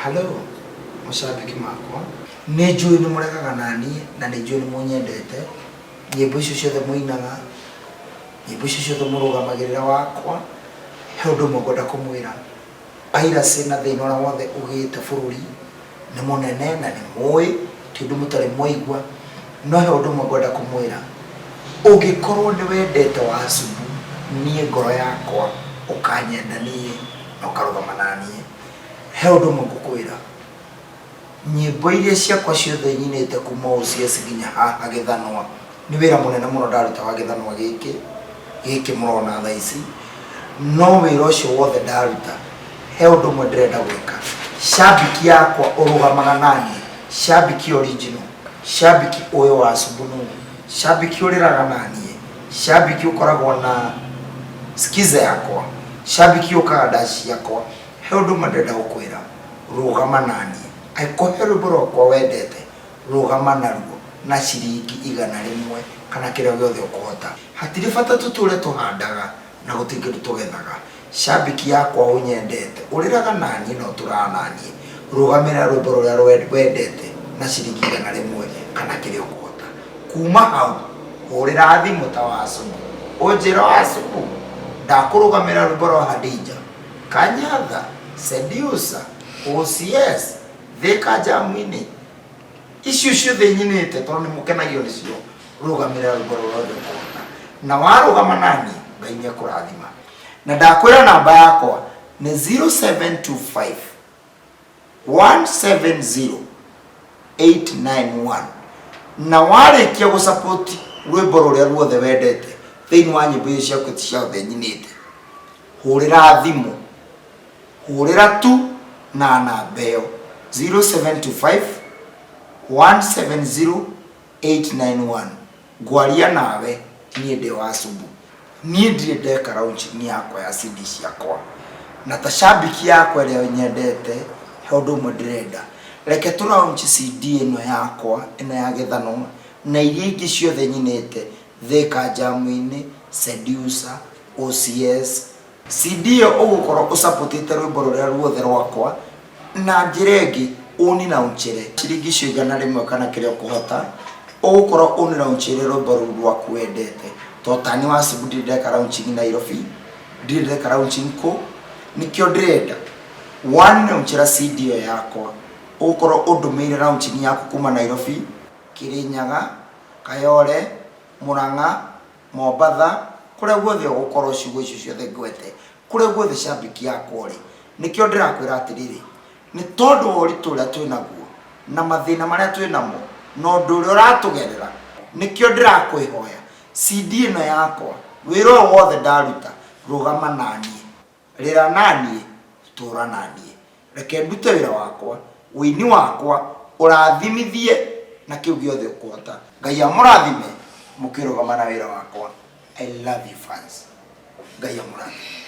Hello, mushabiki makwa. Nijui ni murekaga nani na nijui ni munyendete. Nyimbo icio ciothe muinaga. Nyimbo icio ciothe murugamagirira wakwa. He undu mugwenda kumwira. Piracy na thina ora wothe ugite bururi ni munene na ni mui ti undu mutari muigwa. No he undu mugwenda kumwira. Ungikorwo ni wendete Wasubu nie ngoro yakwa ukanyenda nie na ukarugama nanie. He undu mugukwira. Nyimbo iria ciakwa ciothe nyinite kuma OCS nginya haha Githanwa ni wira munene muno ndaruta wa Githanwa giki murona thaa ici. No wira ucio wothe ndaruta he undu mwe ndirenda gwika. Shabiki yakwa urugamaga nani, shabiki original, shabiki uyo wa Wasubu no, shabiki uriraga nani, shabiki ukoragwo na skiza yakwa, shabiki ukadashi yakwa. He undu mwe ndirenda gukwira rugama nani. Aikohe rwimbo rwakwa wendete rugama naruo na ciringi 100 kana kiria giothe ukuhota. Hatiri bata tuture tuhandaga na gutingiru tugethaga. Shabiki yakwa unyendete uriraga nani no turanani rugamira rwimbo ruria wendete na ciringi 100 kana kiria ukuhota. Kuma hau urira thimu ta Wasubu unjira Wasubu ndakurugamira rwimbo rwa Hadija Kanyatha Seducer OCS Thika Jamu-ini icio ciothe nyinite tondu ni mukenagio nicio rugamira rwimbo rwothe ukuhota. Na warugama nani Ngai ni akurathima. Na ndakwira namba yakwa ni 0725 170 891. Na warikia gusupport rwimbo ruria ruothe wendete thiini wa nyimbo icio ciaku ciothe nyinite, hurira thimu, hurira tu na namba ĩyo 0725 170 891. Ngwaria nawe nie ndi Wasubu. Nie ndire ndeka launch ni yakwa ya CD ciakwa. Na ta shabiki yakwa ĩrĩa nyendete he undu mwe ndirenda. Reke tu launch CD ĩno yakwa ĩno ya Githanwa na iria ingĩ ciothe nyinite Thika Jamu-ini, Seducer, OCS. CD ĩyo ugukorwo usupport rwimbo ruria ruothe rwakwa na njira ĩngĩ uni launchire ciringi 100 kana kiria ukuhota ugukorwo uni launchire rwimbo rwaku wendete. Totani Wasubu ndindeka launching Nairobi, ndindeka launching ko nikio ndirenda one launchira CD ĩyo yakwa ugukorwo undumeire launching yaku kuma Nairobi, Kirinyaga, Kayole, Murang'a, Mombatha, kuria guothe ugukorwo ciugo icio ciothe ngwete kuria guothe shabiki yakwa ri. Nikio ndirakwira atiriri ni tondu uritu uria twinaguo na mathina maria twinamo no ndu uria uratugerera nikio ndirakwihoya CD ĩno yakwa wira wothe ndaruta rugama nani, rira nani, tura nani. Reke ndute wira wakwa wini wakwa urathimithie na kiu giothe ukuhota. Ngai amurathime mukirugama na wira wakwa. I love you fans. Ngai amurathime.